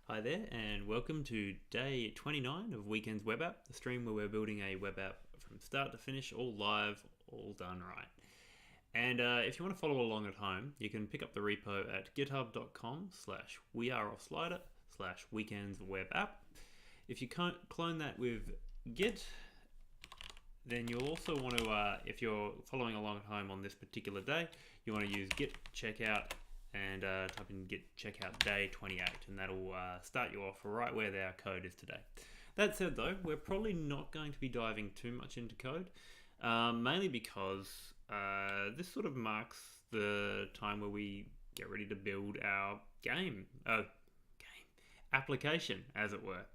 Hi there, and welcome to day 29 of Weekends Web App, the stream where we're building a web app from start to finish, all live, all done right. And if you want to follow along at home, you can pick up the repo at github.com/weareoffslider slash weekends web app. If you can't clone that with Git, then you'll also want to, if you're following along at home on this particular day, you want to use git checkout and type in git checkout day 28, and that'll start you off right where our code is today. That said though, we're probably not going to be diving too much into code, mainly because this sort of marks the time where we get ready to build our game application, as it were.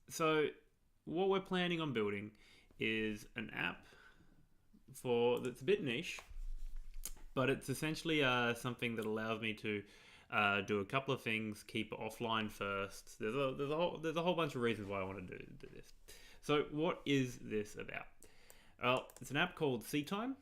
So what we're planning on building is an app that's a bit niche, but it's essentially something that allows me to do a couple of things, keep it offline first. There's a whole bunch of reasons why I want to do this. So what is this about? Well, it's an app called SeaTime,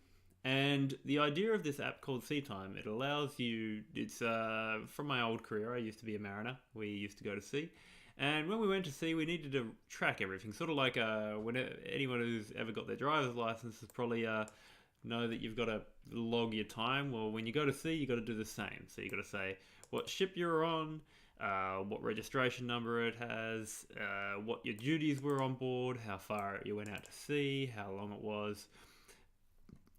and the idea of this app called SeaTime, it allows you, it's from my old career. I used to be a mariner. We used to go to sea. And when we went to sea, we needed to track everything. Sort of like when anyone who's ever got their driver's license has probably know that you've got to log your time. Well, when you go to sea, you got to do the same. So you got to say what ship you're on, what registration number it has, what your duties were on board, how far you went out to sea, how long it was.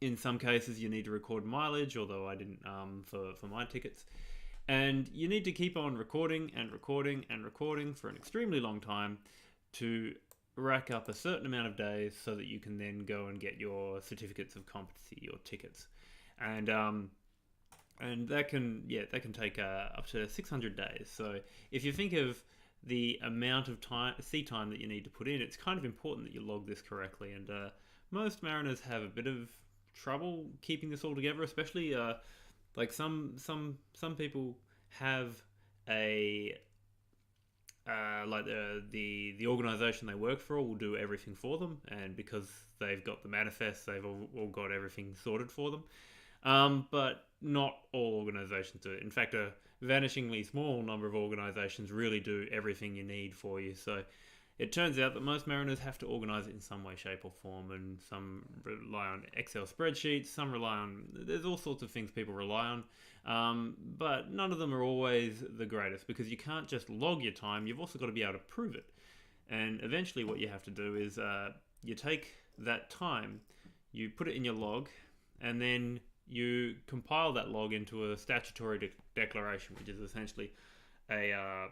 In some cases, you need to record mileage, although I didn't for my tickets. And you need to keep on recording and recording and recording for an extremely long time to rack up a certain amount of days so that you can then go and get your certificates of competency, your tickets. And that can take up to 600 days. So if you think of the amount of sea time that you need to put in, it's kind of important that you log this correctly. And most mariners have a bit of trouble keeping this all together, especially like some people have a like the organization they work for will do everything for them, and because they've got the manifest, they've all got everything sorted for them. But not all organizations do it. In fact, a vanishingly small number of organizations really do everything you need for you. So it turns out that most mariners have to organize it in some way, shape, or form, and some rely on Excel spreadsheets, some rely on, there's all sorts of things people rely on, but none of them are always the greatest, because you can't just log your time, you've also got to be able to prove it. And eventually what you have to do is you take that time, you put it in your log, and then you compile that log into a statutory declaration, which is essentially a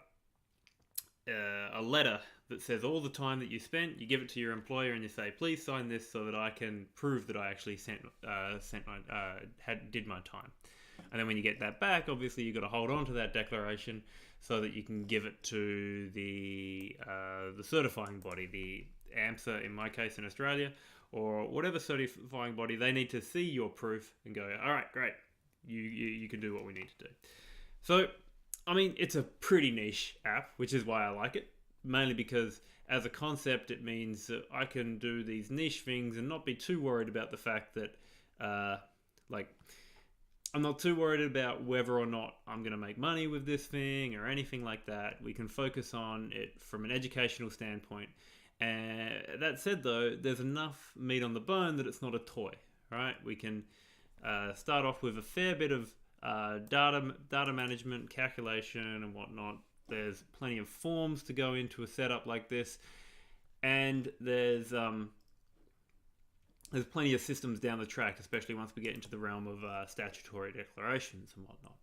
letter that says all the time that you spent. You give it to your employer and you say, please sign this so that I can prove that I actually did my time. And then when you get that back, obviously you've got to hold on to that declaration so that you can give it to the certifying body, the AMSA in my case in Australia, or whatever certifying body. They need to see your proof and go, all right, great, you can do what we need to do. So I mean, it's a pretty niche app, which is why I like it. Mainly because as a concept, it means that I can do these niche things and not be too worried about the fact that, I'm not too worried about whether or not I'm going to make money with this thing or anything like that. We can focus on it from an educational standpoint. And that said, though, there's enough meat on the bone that it's not a toy, right? We can start off with a fair bit of data management, calculation, and whatnot. There's plenty of forms to go into a setup like this, and there's plenty of systems down the track, especially once we get into the realm of statutory declarations and whatnot.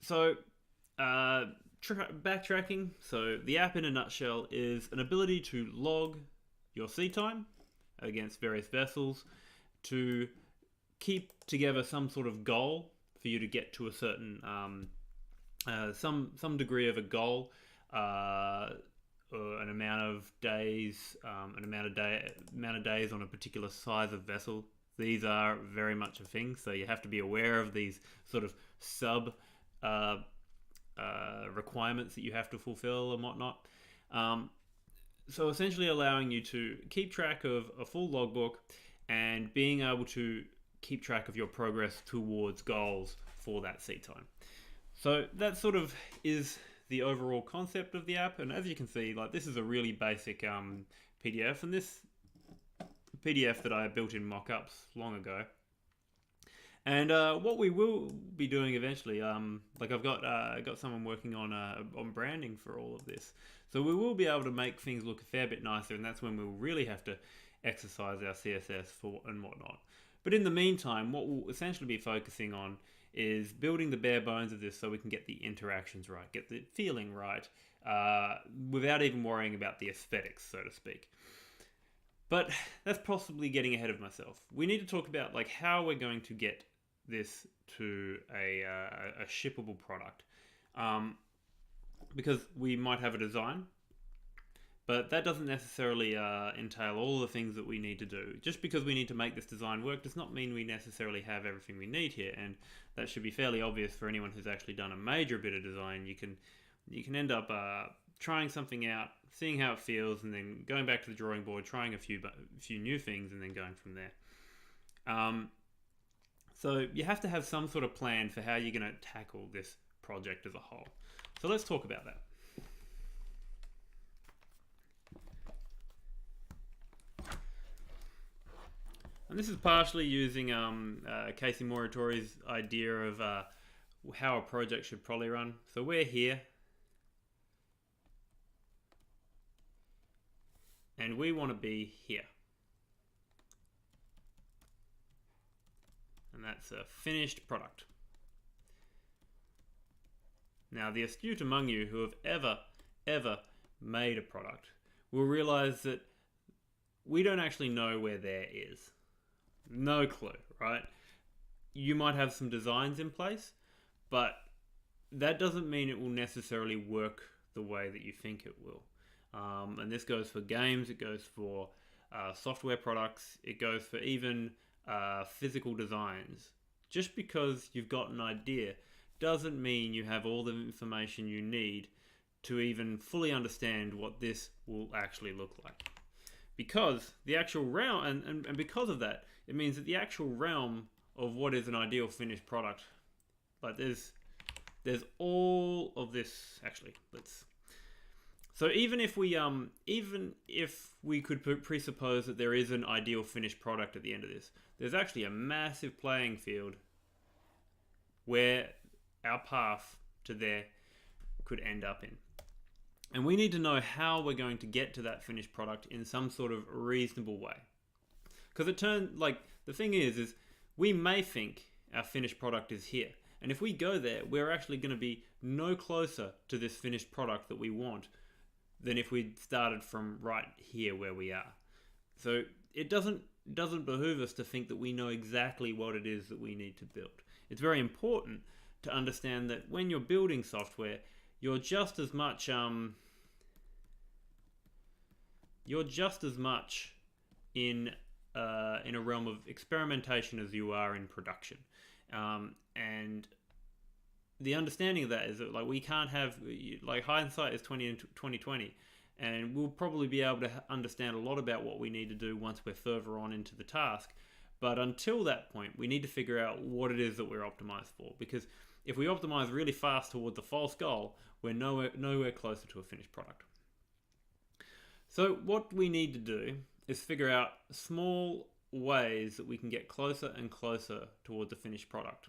So, backtracking. So, the app in a nutshell is an ability to log your sea time against various vessels to keep together some sort of goal for you to get to a certain some degree of a goal, or an amount of days, an amount of days on a particular size of vessel. These are very much a thing, so you have to be aware of these sort of sub requirements that you have to fulfill and whatnot. So essentially allowing you to keep track of a full logbook and being able to keep track of your progress towards goals for that sea time. So that sort of is the overall concept of the app. And as you can see, like this is a really basic PDF, and this PDF that I built in mockups long ago. And what we will be doing eventually, like I've got someone working on branding for all of this, so we will be able to make things look a fair bit nicer, and that's when we'll really have to exercise our CSS for and whatnot. But in the meantime, what we'll essentially be focusing on is building the bare bones of this so we can get the interactions right, get the feeling right, without even worrying about the aesthetics, so to speak. But that's possibly getting ahead of myself. We need to talk about like how we're going to get this to a shippable product, because we might have a design, but that doesn't necessarily entail all the things that we need to do. Just because we need to make this design work does not mean we necessarily have everything we need here, and that should be fairly obvious for anyone who's actually done a major bit of design. You can end up trying something out, seeing how it feels, and then going back to the drawing board, trying a few new things, and then going from there. So you have to have some sort of plan for how you're going to tackle this project as a whole. So let's talk about that. And this is partially using Casey Muratori's idea of how a project should probably run. So we're here, and we want to be here. And that's a finished product. Now, the astute among you who have ever made a product will realize that we don't actually know where there is. No clue, right? You might have some designs in place, but that doesn't mean it will necessarily work the way that you think it will. And this goes for games, it goes for software products, it goes for even physical designs. Just because you've got an idea doesn't mean you have all the information you need to even fully understand what this will actually look like. Because the actual realm, and because of that, it means that the actual realm of what is an ideal finished product, like there's all of this. Actually, so even if we could presuppose that there is an ideal finished product at the end of this, there's actually a massive playing field where our path to there could end up in. And we need to know how we're going to get to that finished product in some sort of reasonable way. Because the thing is we may think our finished product is here. And if we go there, we're actually going to be no closer to this finished product that we want than if we'd started from right here where we are. So it doesn't behoove us to think that we know exactly what it is that we need to build. It's very important to understand that when you're building software, you're just as much in a realm of experimentation as you are in production, and the understanding of that is that like we can't have like hindsight is 2020, and we'll probably be able to understand a lot about what we need to do once we're further on into the task. But until that point, we need to figure out what it is that we're optimized for, because if we optimize really fast towards a false goal, we're nowhere closer to a finished product. So what we need to do is figure out small ways that we can get closer and closer towards a finished product.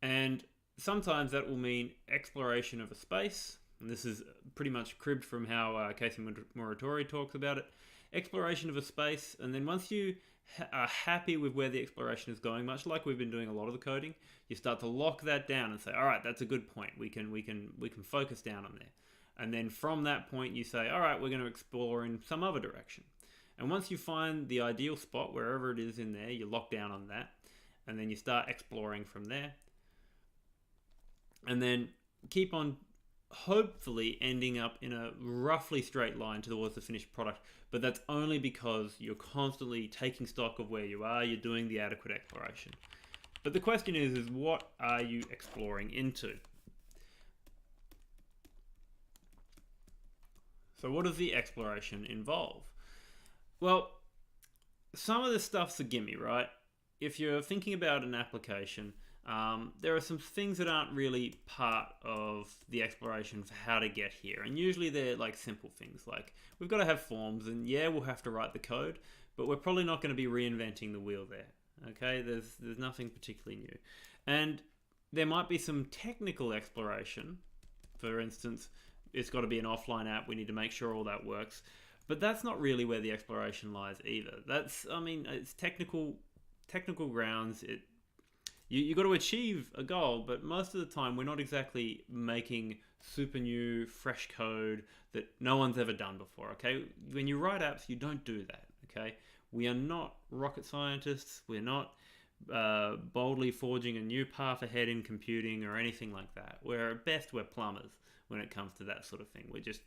And sometimes that will mean exploration of a space, and this is pretty much cribbed from how Casey Muratori talks about it. Exploration of a space, and then once you are happy with where the exploration is going, much like we've been doing a lot of the coding, you start to lock that down and say, all right, that's a good point. We can focus down on there. And then from that point, you say, all right, we're going to explore in some other direction. And once you find the ideal spot, wherever it is in there, you lock down on that. And then you start exploring from there. And then keep on hopefully ending up in a roughly straight line towards the finished product. But that's only because you're constantly taking stock of where you are. You're doing the adequate exploration. But the question is what are you exploring into? So what does the exploration involve? Well, some of this stuff's a gimme, right? If you're thinking about an application, there are some things that aren't really part of the exploration for how to get here. And usually they're like simple things like we've got to have forms, and yeah, we'll have to write the code, but we're probably not going to be reinventing the wheel there. Okay, there's nothing particularly new. And there might be some technical exploration. For instance, it's got to be an offline app. We need to make sure all that works. But that's not really where the exploration lies either. It's technical grounds. You got to achieve a goal, but most of the time we're not exactly making super new, fresh code that no one's ever done before, okay? When you write apps, you don't do that, okay? We are not rocket scientists. We're not boldly forging a new path ahead in computing or anything like that. At best, we're plumbers when it comes to that sort of thing. We're just,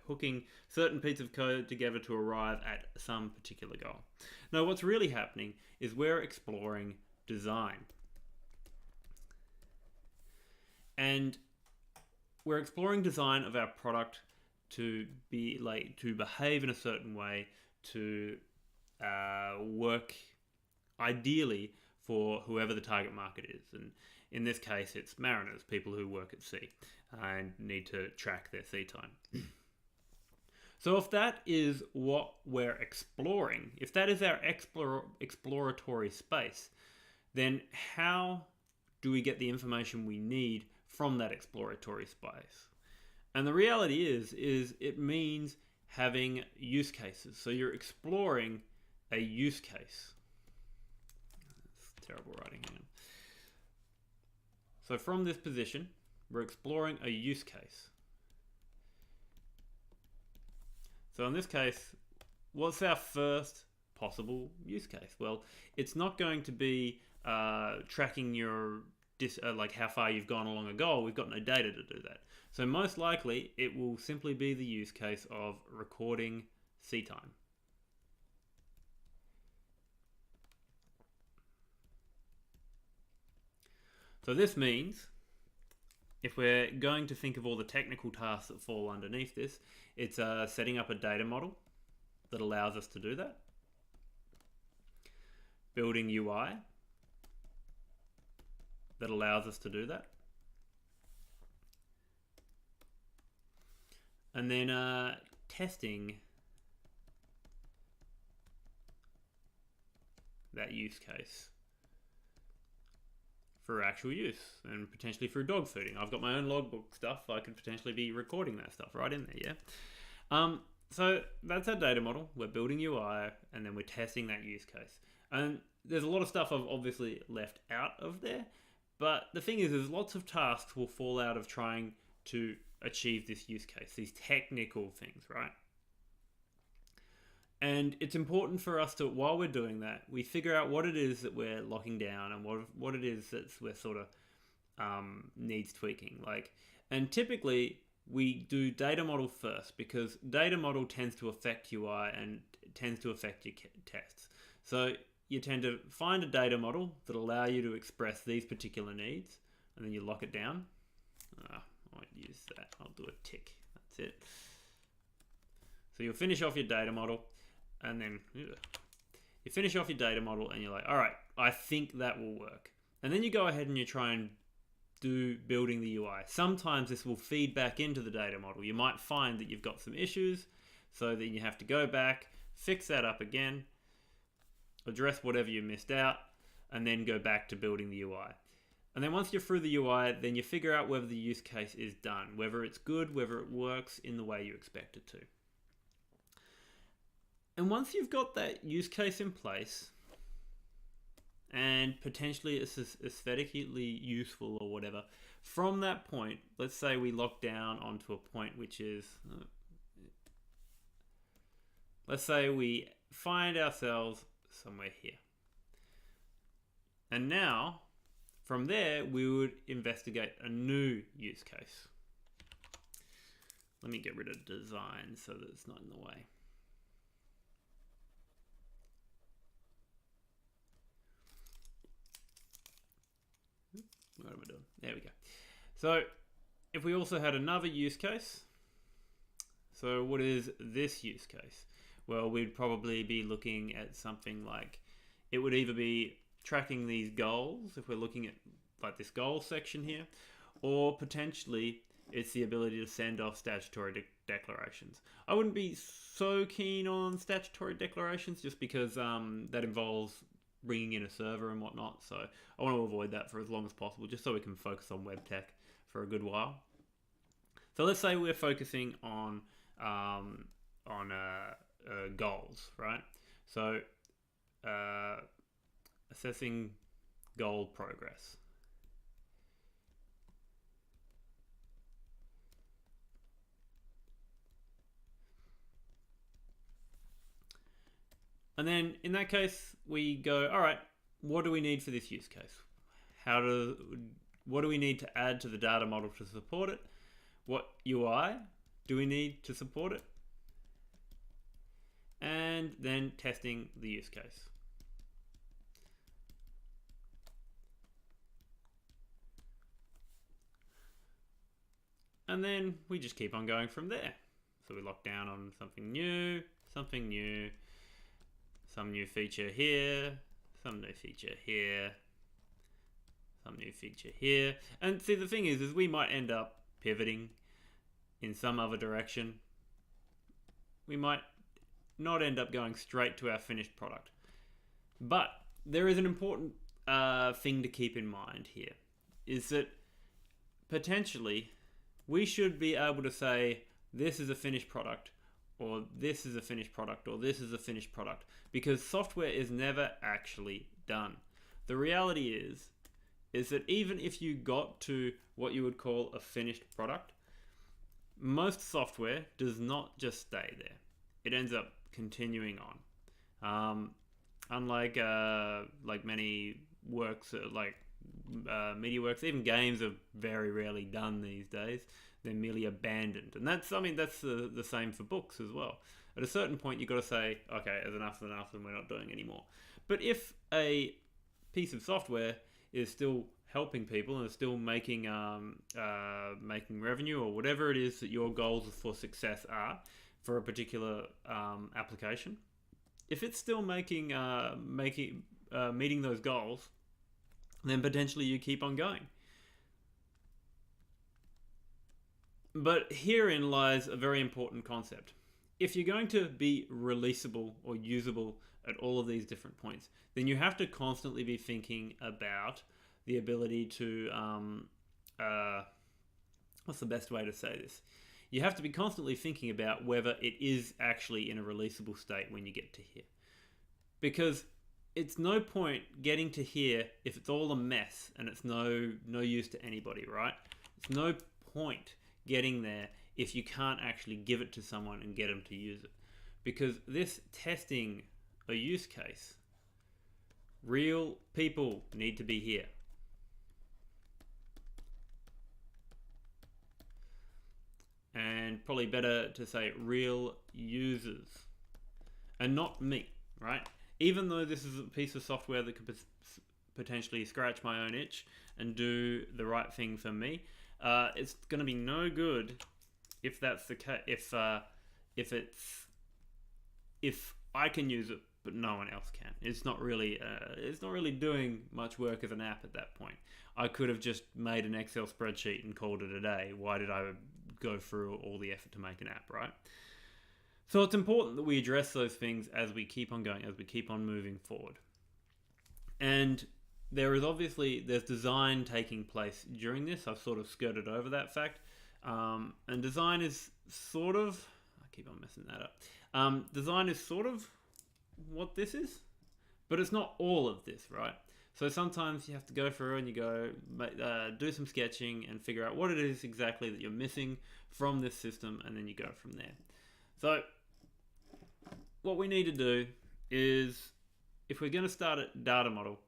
hooking certain pieces of code together to arrive at some particular goal. Now, what's really happening is we're exploring design. And we're exploring design of our product to behave in a certain way, to work ideally for whoever the target market is. And in this case, it's mariners, people who work at sea and need to track their sea time. So if that is what we're exploring, if that is our exploratory space, then how do we get the information we need from that exploratory space? And the reality is it means having use cases. So you're exploring a use case. That's terrible writing here. So from this position, we're exploring a use case. So in this case, what's our first possible use case? Well, it's not going to be tracking your how far you've gone along a goal. We've got no data to do that. So most likely, it will simply be the use case of recording sea time. So this means, if we're going to think of all the technical tasks that fall underneath this, it's setting up a data model that allows us to do that. Building UI that allows us to do that. And then testing that use case for actual use and potentially for dog fooding. I've got my own logbook stuff. I could potentially be recording that stuff right in there, yeah? So that's our data model. We're building UI and then we're testing that use case. And there's a lot of stuff I've obviously left out of there. But the thing is lots of tasks will fall out of trying to achieve this use case, these technical things, right? And it's important for us to, while we're doing that, we figure out what it is that we're locking down and what it is that we're sort of needs tweaking. And typically we do data model first because data model tends to affect UI and tends to affect your tests. So you tend to find a data model that allow you to express these particular needs, and then you lock it down. I won't use that. I'll do a tick. That's it. So you'll finish off your data model, and then you finish off your data model, and you're like, all right, I think that will work. And then you go ahead and you try and do building the UI. Sometimes this will feed back into the data model. You might find that you've got some issues, so then you have to go back, fix that up again, address whatever you missed out, and then go back to building the UI. And then once you're through the UI, then you figure out whether the use case is done, whether it's good, whether it works in the way you expect it to. And once you've got that use case in place, and potentially it's aesthetically useful or whatever, from that point, let's say we lock down onto a point which is, let's say we find ourselves somewhere here. And now, from there, we would investigate a new use case. Let me get rid of design so that it's not in the way. What am I doing? There we go. So, if we also had another use case, so what is this use case? Well, we'd probably be looking at something like, it would either be tracking these goals, if we're looking at like this goal section here, or potentially it's the ability to send off statutory declarations. I wouldn't be so keen on statutory declarations just because that involves bringing in a server and whatnot. So I want to avoid that for as long as possible, just so we can focus on web tech for a good while. So let's say we're focusing on goals, right? So assessing goal progress. And then in that case, we go, all right, what do we need for this use case? What do we need to add to the data model to support it? What UI do we need to support it? And then testing the use case. And then we just keep on going from there. So we lock down on something new, some new feature here, some new feature here, some new feature here. And see, the thing is we might end up pivoting in some other direction. We might not end up going straight to our finished product. But there is an important thing to keep in mind here, is that potentially we should be able to say this is a finished product, or this is a finished product, or this is a finished product, because software is never actually done. The reality is that even if you got to what you would call a finished product, most software does not just stay there. It ends up continuing on. Unlike like many works, like media works, even games are very rarely done these days. They're merely abandoned, and that's the same for books as well. At a certain point, you've got to say, okay, there's enough, and we're not doing anymore. But if a piece of software is still helping people and is still making revenue, or whatever it is that your goals for success are for a particular application, if it's still meeting those goals, then potentially you keep on going. But herein lies a very important concept. If you're going to be releasable or usable at all of these different points, then you have to constantly be thinking about the ability to, what's the best way to say this? You have to be constantly thinking about whether it is actually in a releasable state when you get to here. Because it's no point getting to here if it's all a mess and it's no use to anybody, right? It's no point getting there if you can't actually give it to someone and get them to use it. Because this testing a use case, real people need to be here. And probably better to say real users and not me, right? Even though this is a piece of software that could potentially scratch my own itch and do the right thing for me, it's going to be no good if that's the case. If I can use it but no one else can, it's not really doing much work as an app at that point. I could have just made an Excel spreadsheet and called it a day. Why did I go through all the effort to make an app, right? So it's important that we address those things as we keep on going, as we keep on moving forward. And there's design taking place during this. I've sort of skirted over that fact. And design is sort of, I keep on messing that up. Design is sort of what this is, but it's not all of this, right? So sometimes you have to go through and you go do some sketching and figure out what it is exactly that you're missing from this system, and then you go from there. So what we need to do is, if we're going to start a data model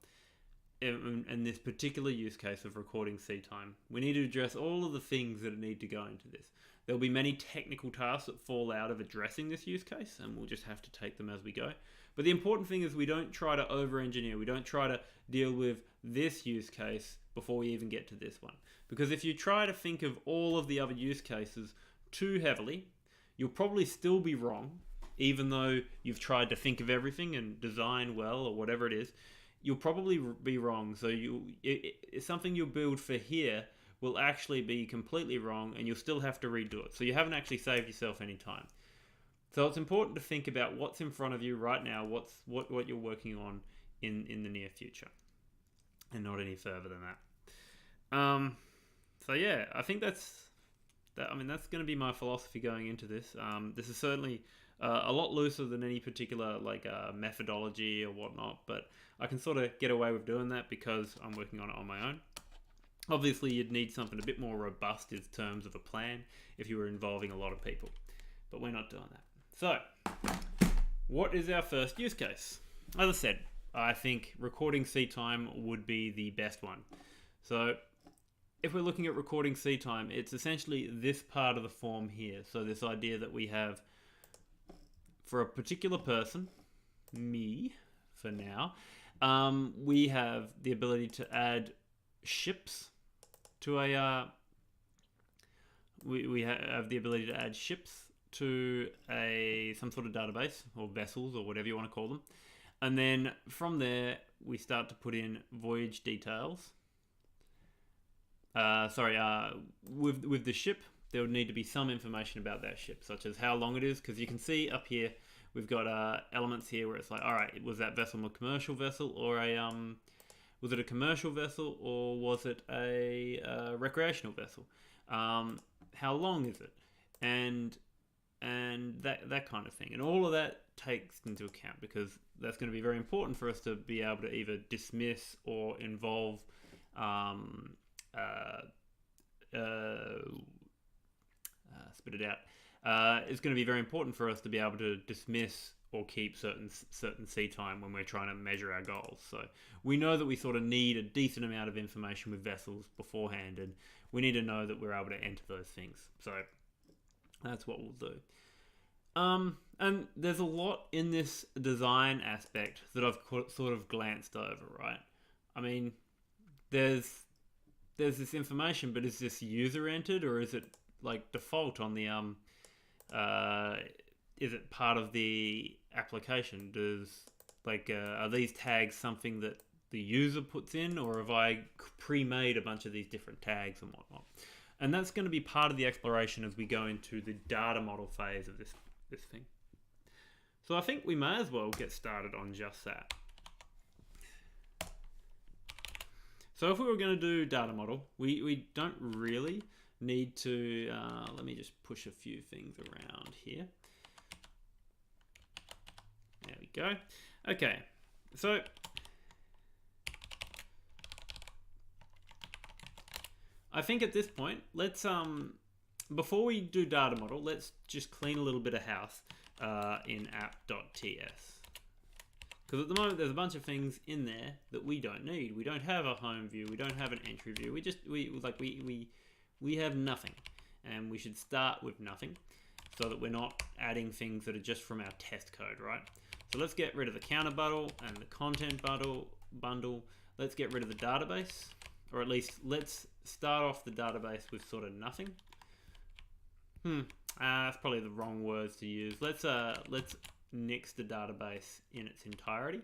in this particular use case of recording seed time, we need to address all of the things that need to go into this. There'll be many technical tasks that fall out of addressing this use case, and we'll just have to take them as we go. But the important thing is we don't try to over-engineer. We don't try to deal with this use case before we even get to this one. Because if you try to think of all of the other use cases too heavily, you'll probably still be wrong, even though you've tried to think of everything and design well or whatever it is. you'll probably be wrong. So it's something you'll build for here will actually be completely wrong, and you'll still have to redo it. So you haven't actually saved yourself any time. So it's important to think about what's in front of you right now, what you're working on in the near future, and not any further than that. So yeah, I think that's going to be my philosophy going into this. This is certainly a lot looser than any particular methodology or whatnot, but I can sort of get away with doing that because I'm working on it on my own. Obviously, you'd need something a bit more robust in terms of a plan if you were involving a lot of people, but we're not doing that. So, what is our first use case? As I said, I think recording seed time would be the best one. So, if we're looking at recording seed time, it's essentially this part of the form here. So this idea that we have, for a particular person, me for now, we have the ability to add ships to a we have the ability to add ships to some sort of database, or vessels, or whatever you want to call them, and then from there we start to put in voyage details. With the ship, there would need to be some information about that ship, such as how long it is, because you can see up here we've got elements here where it's like, all right, was that vessel a commercial vessel, or was it a commercial vessel, or was it a recreational vessel? How long is it, and that kind of thing, and all of that takes into account, because that's going to be very important for us to be able to either dismiss or involve. Spit it out. It's going to be very important for us to be able to dismiss or keep certain seed time when we're trying to measure our goals. So we know that we sort of need a decent amount of information with vessels beforehand, and we need to know that we're able to enter those things. So that's what we'll do. And there's a lot in this design aspect that I've sort of glanced over, right? I mean, there's this information, but is this user entered, or is it like default on the is it part of the application? Are these tags something that the user puts in, or have I pre-made a bunch of these different tags and whatnot? And that's going to be part of the exploration as we go into the data model phase of this thing. So I think we may as well get started on just that. So if we were going to do data model, we don't really need to, let me just push a few things around here. There we go. Okay, so I think at this point, let's, before we do data model, let's just clean a little bit of house in app.ts. Because at the moment, there's a bunch of things in there that we don't need. We don't have a home view. We don't have an entry view. We have nothing, and we should start with nothing, so that we're not adding things that are just from our test code, right? So let's get rid of the counter bundle and the content bundle. Let's get rid of the database, or at least let's start off the database with sort of nothing. That's probably the wrong words to use. Let's nix the database in its entirety.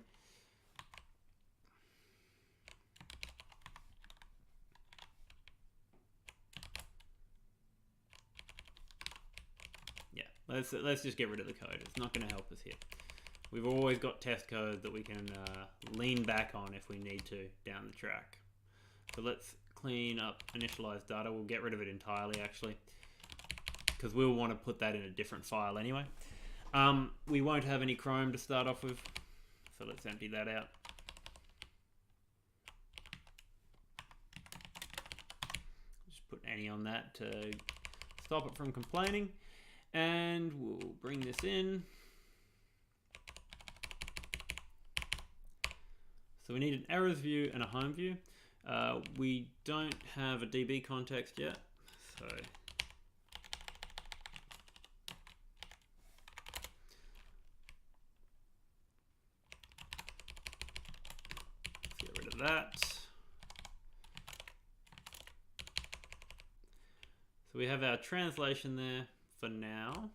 Yeah, let's just get rid of the code. It's not going to help us here. We've always got test code that we can lean back on if we need to down the track. So let's clean up initialized data. We'll get rid of it entirely, actually, because we'll want to put that in a different file anyway. We won't have any Chrome to start off with, so let's empty that out. Just put any on that to stop it from complaining, and we'll bring this in. So we need an errors view and a home view. We don't have a DB context yet, so that. So we have our translation there for now.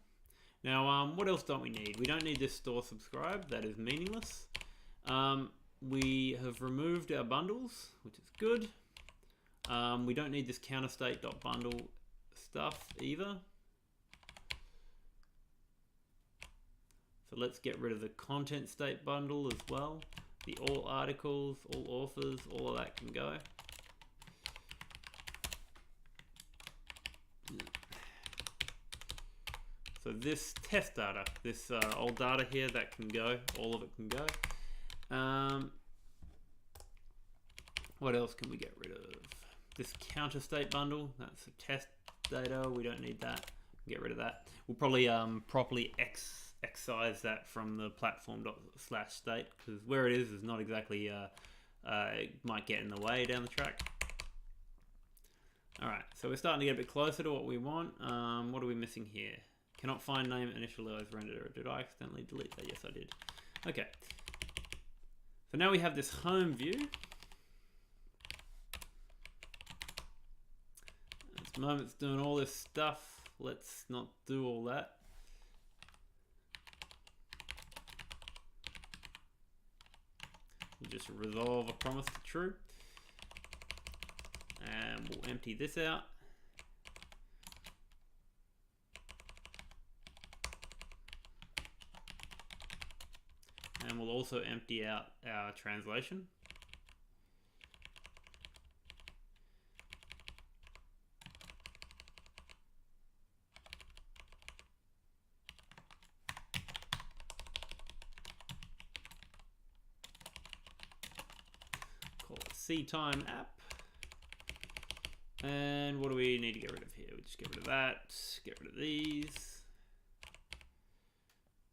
Now, what else don't we need? We don't need this store subscribe. That is meaningless. we have removed our bundles, which is good. We don't need this counterstate.bundle stuff either. So let's get rid of the content state bundle as well. The all articles, all authors, all of that can go. So this test data, this old data here, that can go, all of it can go. What else can we get rid of? This counter state bundle, that's a test data, we don't need that. Get rid of that. We'll probably properly excise that from the platform./state, because where it is not exactly, it might get in the way down the track. Alright, so we're starting to get a bit closer to what we want. What are we missing here? Cannot find name initialized renderer. Did I accidentally delete that? Yes, I did. Okay. So now we have this home view. At this moment it's doing all this stuff. Let's not do all that. We'll just resolve a promise to true. And we'll empty this out. And we'll also empty out our translation. Call it CTime app. And what do we need to get rid of here? We just get rid of that, get rid of these.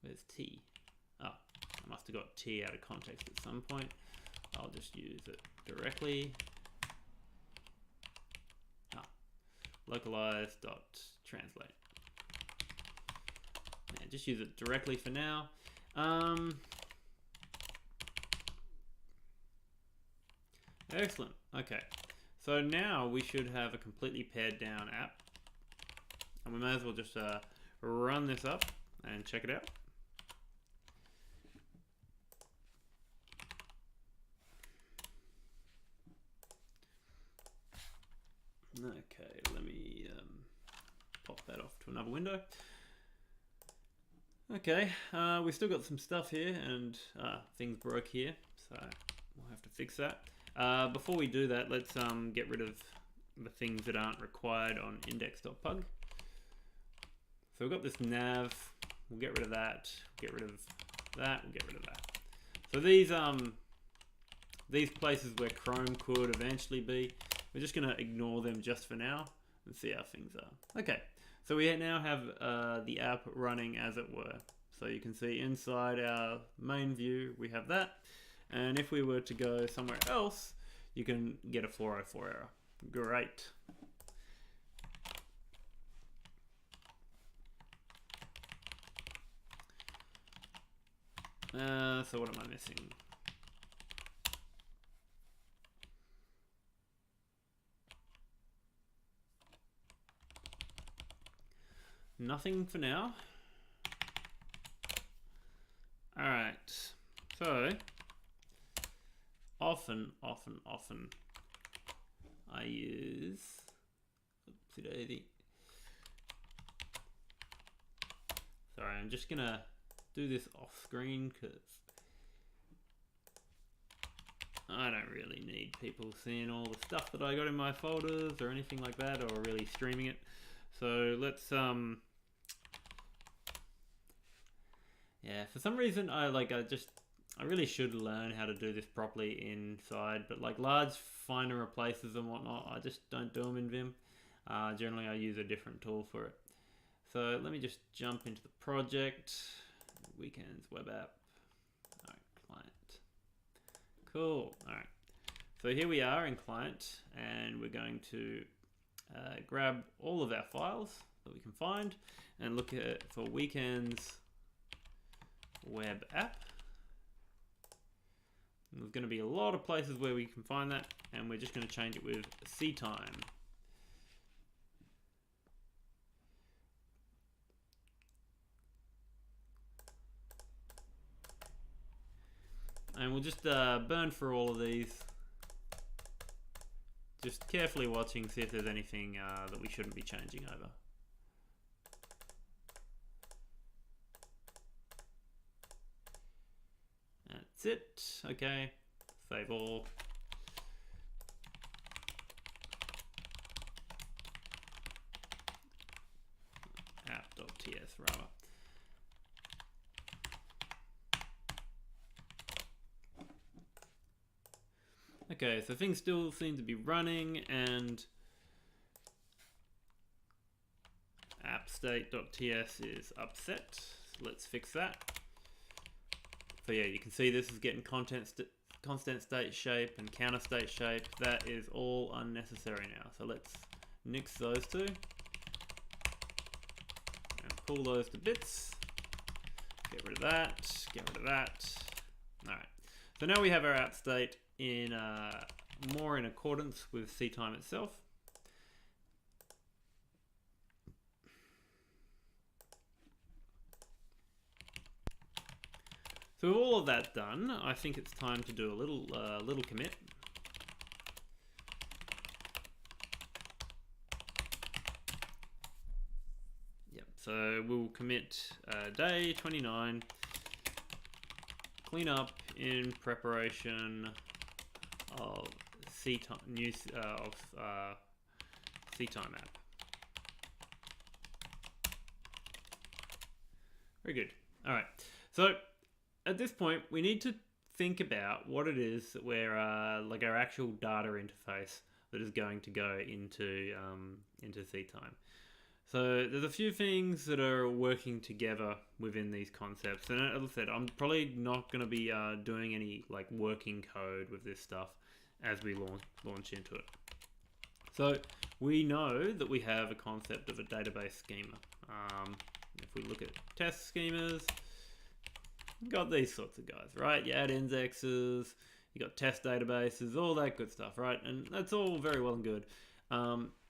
Where's T? Oh, I must have got T out of context at some point. I'll just use it directly. Ah, localize.translate. Yeah, just use it directly for now. Excellent. Okay. So now we should have a completely pared down app. And we may as well just run this up and check it out. Okay, let me pop that off to another window. Okay, we've still got some stuff here and things broke here, so we'll have to fix that. Before we do that, let's get rid of the things that aren't required on index.pug. So we've got this nav, we'll get rid of that, get rid of that, we'll get rid of that. So these places where Chrome could eventually be, we're just gonna ignore them just for now and see how things are. Okay, so we now have the app running as it were. So you can see inside our main view, we have that. And if we were to go somewhere else, you can get a 404 error. Great. So what am I missing? Nothing for now. All right. So often I use, oopsie daisy. Sorry, I'm just gonna do this off screen because I don't really need people seeing all the stuff that I got in my folders or anything like that, or really streaming it. So let's yeah, for some reason I really should learn how to do this properly inside, but like large find and replaces and whatnot, I just don't do them in Vim. Generally I use a different tool for it. So let me just jump into the project, weekends web app, all right, client. Cool, all right. So here we are in client, and we're going to grab all of our files that we can find and look at for weekends web app. And there's going to be a lot of places where we can find that, and we're just going to change it with CTime. And we'll just burn through all of these. Just carefully watching, see if there's anything that we shouldn't be changing over. That's it. Okay. Save all. App.ts rather. Okay, so things still seem to be running, and appstate.ts is upset. So let's fix that. So yeah, you can see this is getting constant state shape and counter state shape. That is all unnecessary now. So let's nix those two and pull those to bits. Get rid of that, get rid of that. All right, so now we have our app state in more in accordance with CTime itself. So with all of that done, I think it's time to do a little commit. Yep. So we'll commit day 29. Clean up in preparation of CTime CTime app. Very good. All right. So at this point, we need to think about what it is that we're like our actual data interface that is going to go into CTime. So there's a few things that are working together within these concepts, and as I said, I'm probably not going to be doing any like working code with this stuff as we launch into it. So we know that we have a concept of a database schema. If we look at test schemas, you've got these sorts of guys, right? You add indexes, you got test databases, all that good stuff, right? And that's all very well and good.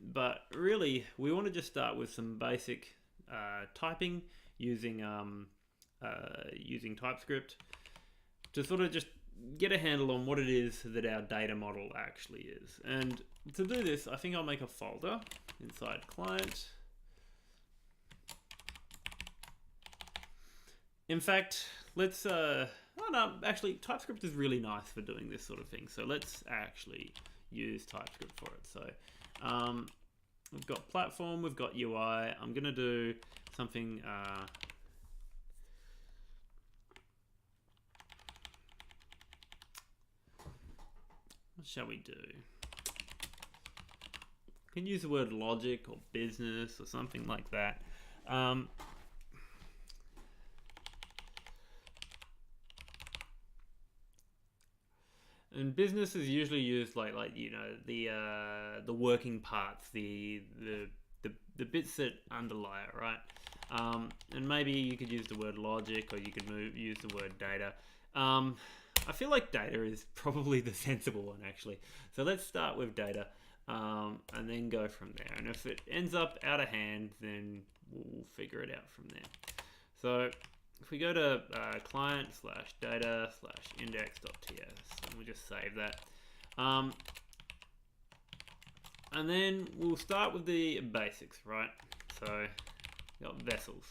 But really, we want to just start with some basic typing using TypeScript to sort of just get a handle on what it is that our data model actually is. And to do this, I think I'll make a folder inside client. In fact, let's, oh no, actually TypeScript is really nice for doing this sort of thing. So let's actually use TypeScript for it. So we've got platform, we've got UI. I'm going to do something, what shall we do? You can use the word logic or business or something like that. And business is usually used like you know the working parts, the bits that underlie it, right? And maybe you could use the word logic, or you could use the word data. I feel like data is probably the sensible one actually. So let's start with data, and then go from there. And if it ends up out of hand, then we'll figure it out from there. So if we go to client/data/index.ts, and we'll just save that. And then we'll start with the basics, right? So we got vessels.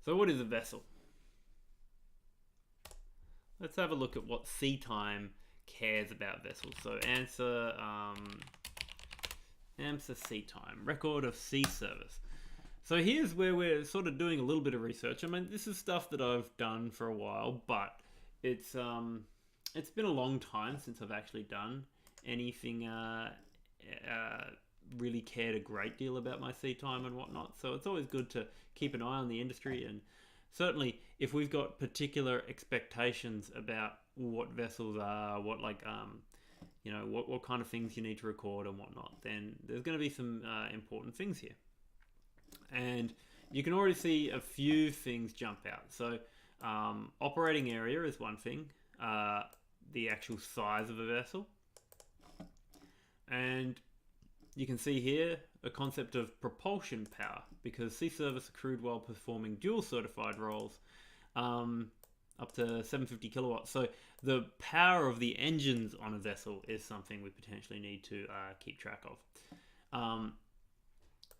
So what is a vessel? Let's have a look at what CTime cares about vessels. So answer CTime, record of C service. So here's where we're sort of doing a little bit of research. I mean, this is stuff that I've done for a while, but it's been a long time since I've actually done anything really cared a great deal about my CTime and whatnot. So it's always good to keep an eye on the industry, and certainly if we've got particular expectations about what vessels are, what like you know, what kind of things you need to record and whatnot, then there's going to be some important things here. And you can already see a few things jump out. So operating area is one thing, the actual size of a vessel. And you can see here a concept of propulsion power, because C service accrued while performing dual certified roles up to 750 kilowatts. So the power of the engines on a vessel is something we potentially need to keep track of.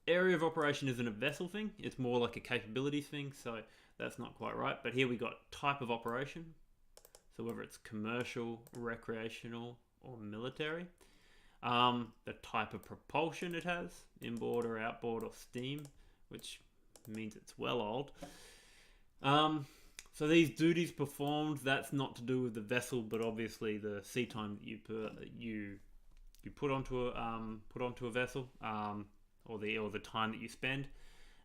Area of operation isn't a vessel thing, it's more like a capabilities thing, so that's not quite right. But here we got type of operation, so whether it's commercial, recreational, or military. The type of propulsion it has, inboard or outboard or steam, which means it's well old. So these duties performed, that's not to do with the vessel, but obviously the sea time that you put onto a vessel, or the time that you spend.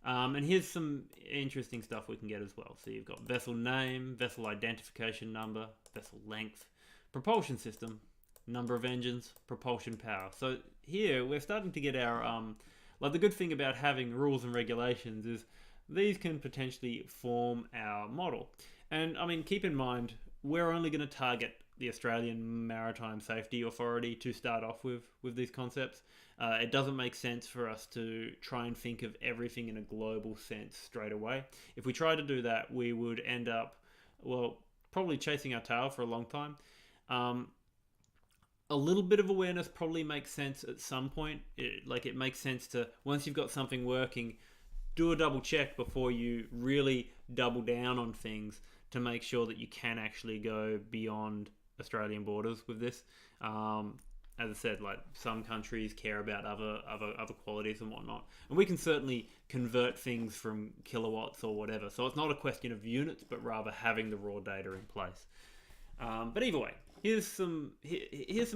And here's some interesting stuff we can get as well. So you've got vessel name, vessel identification number, vessel length, propulsion system, number of engines, propulsion power. So here we're starting to get our like the good thing about having rules and regulations is these can potentially form our model. And I mean, keep in mind, we're only going to target the Australian Maritime Safety Authority to start off with these concepts. It doesn't make sense for us to try and think of everything in a global sense straight away. If we try to do that, we would end up, well, probably chasing our tail for a long time. A little bit of awareness probably makes sense at some point. It makes sense to, once you've got something working, do a double check before you really double down on things to make sure that you can actually go beyond Australian borders with this. As I said, like some countries care about other qualities and whatnot, and we can certainly convert things from kilowatts or whatever. So it's not a question of units, but rather having the raw data in place. But either way, here's some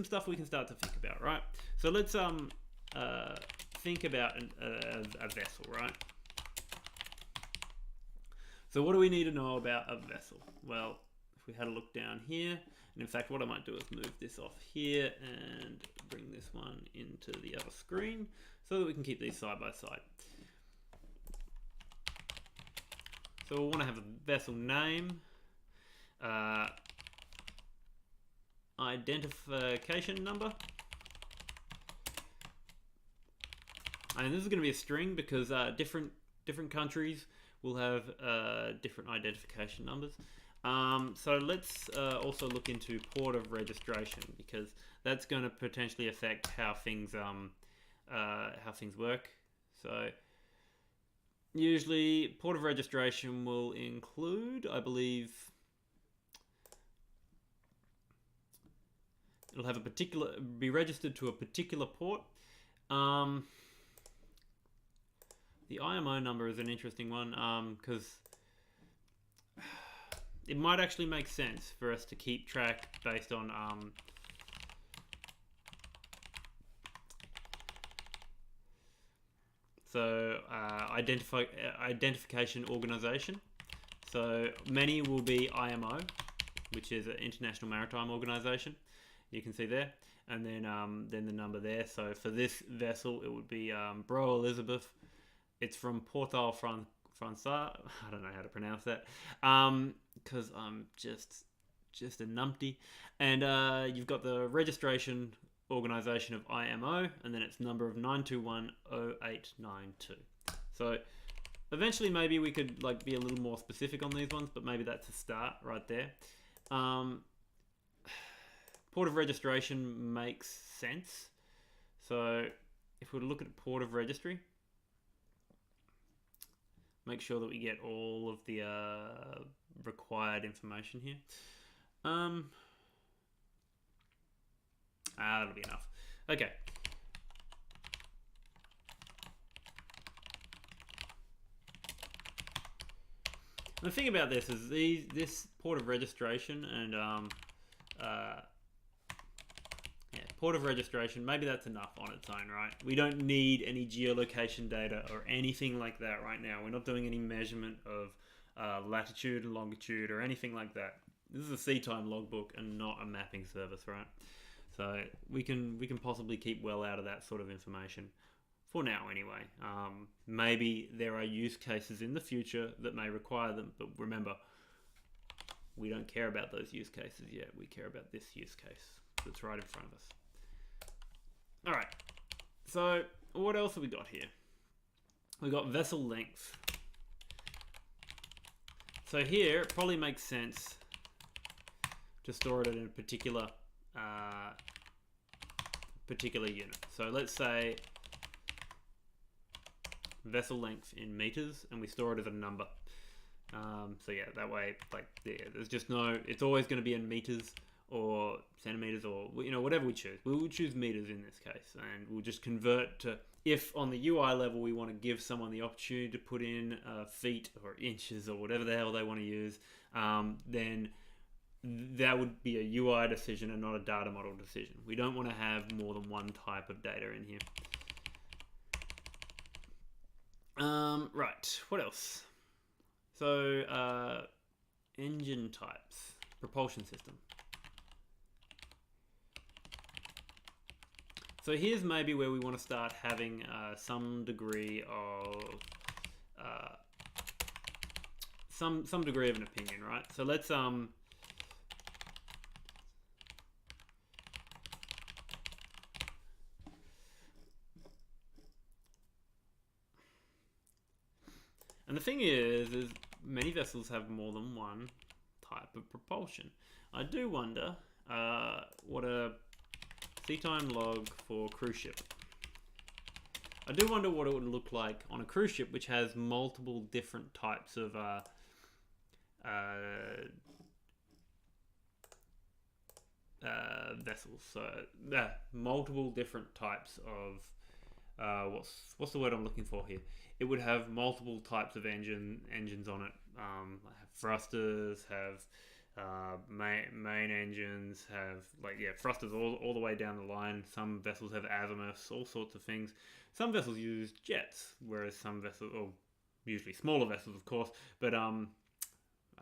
stuff we can start to think about, right? So let's think about a vessel, right? So what do we need to know about a vessel? Well, if we had a look down here, and in fact what I might do is move this off here and bring this one into the other screen so that we can keep these side by side. So we'll want to have a vessel name, identification number, and this is going to be a string because different countries will have different identification numbers. So let's also look into port of registration, because that's going to potentially affect how things work. So usually port of registration will include, I believe, it'll have be registered to a particular port. The IMO number is an interesting one, because it might actually make sense for us to keep track based on identification organization. So many will be IMO, which is an International Maritime Organization. You can see there, and then the number there. So for this vessel, it would be Bro Elizabeth. It's from Portal Français. I don't know how to pronounce that, because I'm just a numpty. And you've got the registration organization of IMO, and then it's number of 9210892. So eventually, maybe we could be a little more specific on these ones, but maybe that's a start right there. Port of registration makes sense. So if we look at port of registry, make sure that we get all of the required information here. That'll be enough. Okay. The thing about this is this port of registration and port of registration, maybe that's enough on its own, right? We don't need any geolocation data or anything like that right now. We're not doing any measurement of latitude and longitude or anything like that. This is a sea time logbook and not a mapping service, right? So we can possibly keep well out of that sort of information for now anyway. Maybe there are use cases in the future that may require them, but remember, we don't care about those use cases yet. We care about this use case that's right in front of us. All right, so what else have we got here? We've got vessel length. So here, it probably makes sense to store it in a particular unit. So let's say vessel length in meters, and we store it as a number. So yeah, that way, like, yeah, there's just no, it's always going to be in meters or centimeters or, you know, whatever we choose. We will choose meters in this case, and we'll just convert to, if on the UI level we want to give someone the opportunity to put in feet or inches or whatever the hell they want to use, then that would be a UI decision and not a data model decision. We don't want to have more than one type of data in here. Right, what else? So, engine types, propulsion system. So here's maybe where we want to start having some degree of some degree of an opinion, right? So let's and the thing is many vessels have more than one type of propulsion. I do wonder what a sea time log for cruise ship. I do wonder what it would look like on a cruise ship which has multiple different types of vessels. So multiple different types of what's the word I'm looking for here? It would have multiple types of engines on it. Have thrusters, have main engines, have thrusters all the way down the line. Some vessels have azimuths, all sorts of things. Some vessels use jets, whereas some vessels, or usually smaller vessels, of course, but I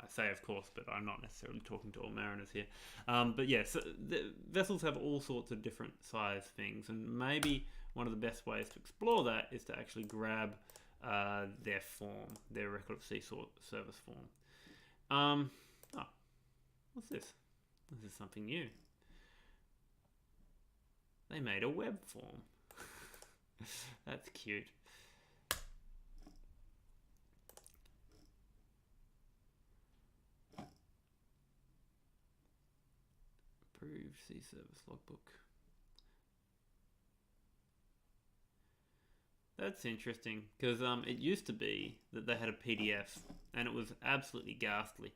say of course, but I'm not necessarily talking to all mariners here. But yeah, so the vessels have all sorts of different size things, and maybe one of the best ways to explore that is to actually grab their form, their record of sea service form. What's this? This is something new. They made a web form. That's cute. Approved sea service logbook. That's interesting, because it used to be that they had a PDF and it was absolutely ghastly.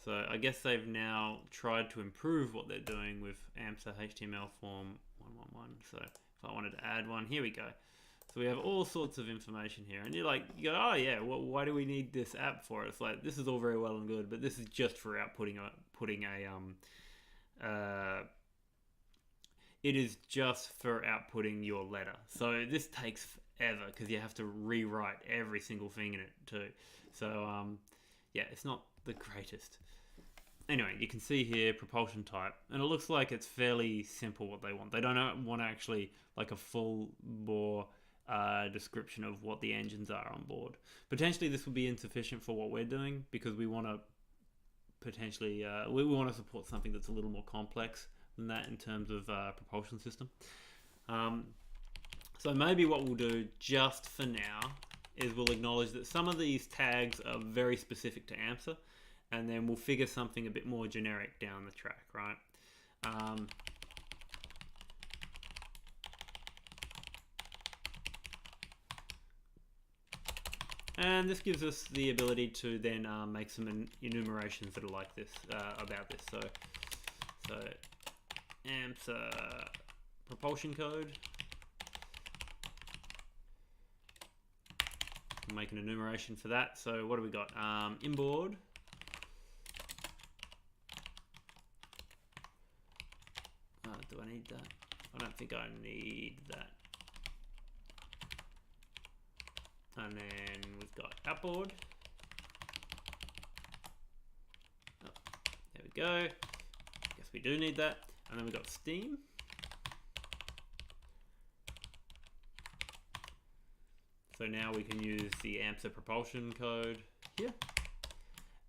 So I guess they've now tried to improve what they're doing with AMSA HTML form 111. So if I wanted to add one, here we go. So we have all sorts of information here, and you go, oh yeah, well, why do we need this app for? It's like, this is all very well and good, but this is just for it is just for outputting your letter. So this takes forever because you have to rewrite every single thing in it too. So yeah, it's not the greatest. Anyway, you can see here propulsion type, and it looks like it's fairly simple what they want. They don't want actually like a full bore description of what the engines are on board. Potentially this would be insufficient for what we're doing, because we want to potentially we want to support something that's a little more complex than that in terms of propulsion system. So maybe what we'll do just for now is we'll acknowledge that some of these tags are very specific to AMSA, and then we'll figure something a bit more generic down the track, right? And this gives us the ability to then make some enumerations that are like this, about this. So AMSA propulsion code. We'll make an enumeration for that. So what do we got? Inboard. Do I need that? I don't think I need that. And then we've got outboard. Oh, there we go. Guess we do need that. And then we've got steam. So now we can use the AMSA propulsion code here.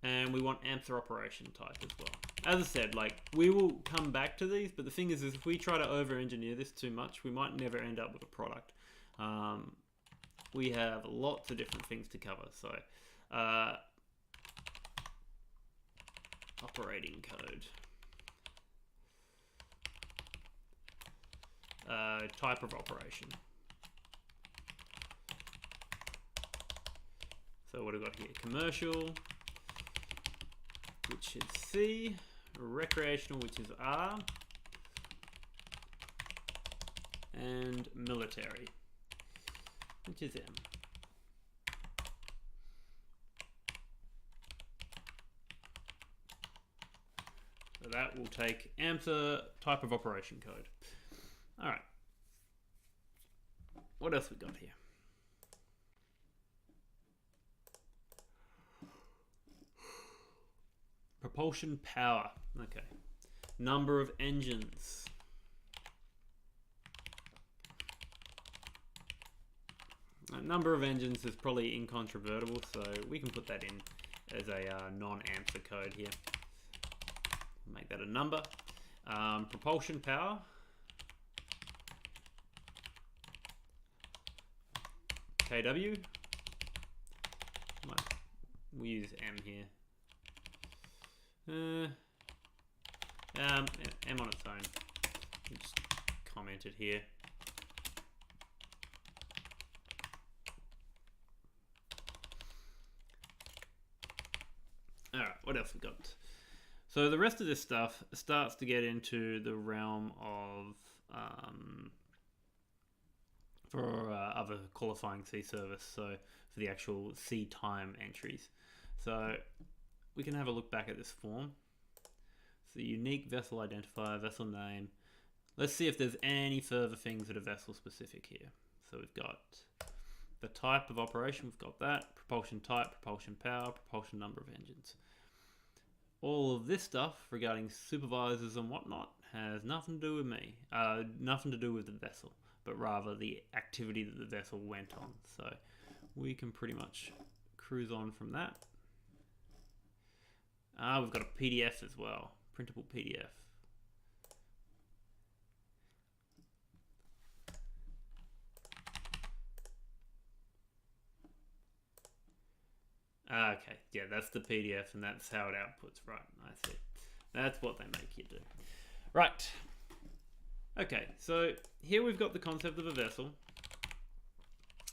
And we want AMSA operation type as well. As I said, like, we will come back to these, but the thing is if we try to over-engineer this too much, we might never end up with a product. We have lots of different things to cover. So operating code. Type of operation. So what have we got here? Commercial, which is C. Recreational, which is R. And military, which is M. So that will take answer type of operation code. All right. What else we got here? Propulsion power. Okay. Number of engines. Number of engines is probably incontrovertible, so we can put that in as a non-answer code here. Make that a number. Propulsion power. KW. We'll use M here. M on its own. Just comment it here. Alright, what else we got? So the rest of this stuff starts to get into the realm of for other qualifying C service, so for the actual C time entries. So we can have a look back at this form. So unique vessel identifier, vessel name. Let's see if there's any further things that are vessel specific here. So we've got the type of operation, we've got that, propulsion type, propulsion power, propulsion number of engines. All of this stuff regarding supervisors and whatnot has nothing to do with me, nothing to do with the vessel, but rather the activity that the vessel went on. So we can pretty much cruise on from that. We've got a PDF as well, printable PDF. Okay, yeah, that's the PDF, and that's how it outputs, right? I see. That's what they make you do. Right. Okay, so here we've got the concept of a vessel.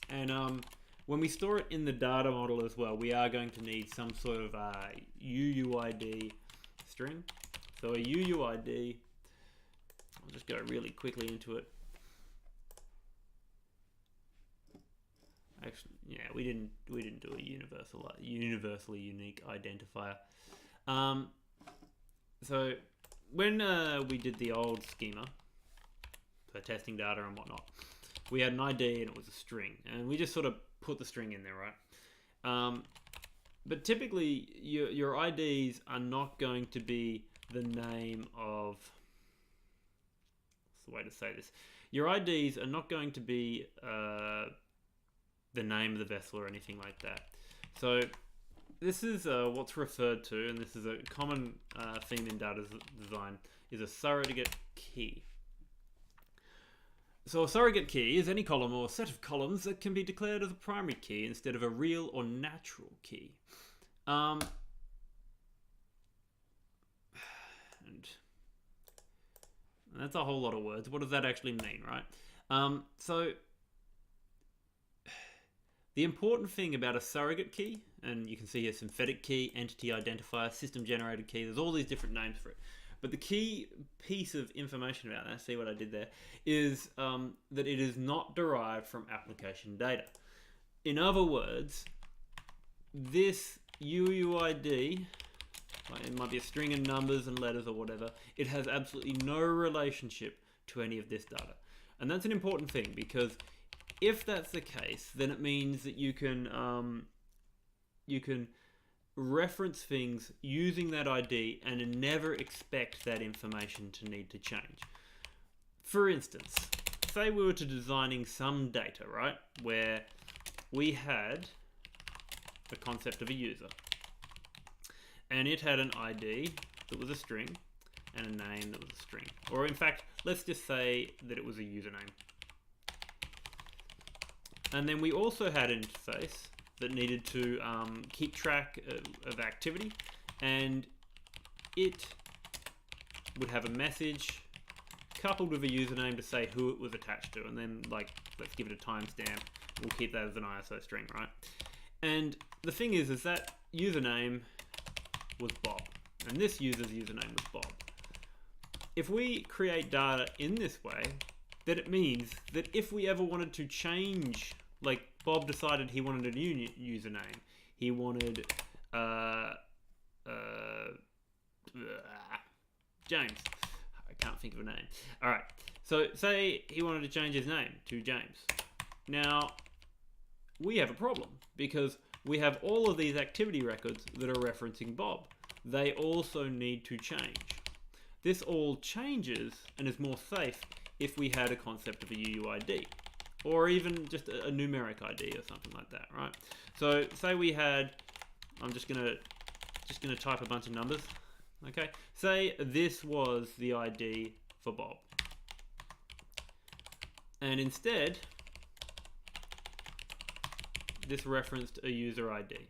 And when we store it in the data model as well, we are going to need some sort of UUID string. So a UUID, I'll just go really quickly into it. Actually, yeah, we didn't do a universally unique identifier. So when we did the old schema for testing data and whatnot, we had an ID and it was a string, and we just sort of put the string in there, right? But typically, your IDs are not going to be the name of. What's the way to say this? Your IDs are not going to be the name of the vessel or anything like that. So this is what's referred to, and this is a common theme in data design, is a surrogate key. So a surrogate key is any column or set of columns that can be declared as a primary key instead of a real or natural key. And that's a whole lot of words. What does that actually mean, right? So the important thing about a surrogate key, and you can see here synthetic key, entity identifier, system generated key, there's all these different names for it. But the key piece of information about that, see what I did there, is that it is not derived from application data. In other words, this UUID, it might be a string of numbers and letters or whatever, it has absolutely no relationship to any of this data. And that's an important thing, because if that's the case, then it means that you can reference things using that ID and never expect that information to need to change. For instance, say we were to designing some data, right, where we had the concept of a user, and it had an ID that was a string and a name that was a string. Or in fact, let's just say that it was a username. And then we also had an interface that needed to keep track of activity, and it would have a message coupled with a username to say who it was attached to, and then like let's give it a timestamp. We'll keep that as an ISO string, right? And the thing is that username was Bob, and this user's username was Bob. If we create data in this way, then it means that if we ever wanted to change, like Bob decided he wanted a new username, he wanted James. I can't think of a name. All right. So say he wanted to change his name to James. Now we have a problem because we have all of these activity records that are referencing Bob. They also need to change. This all changes and is more safe if we had a concept of a UUID, or even just a numeric ID or something like that, right? So say we had, I'm just gonna type a bunch of numbers. Okay, say this was the ID for Bob, and instead this referenced a user ID.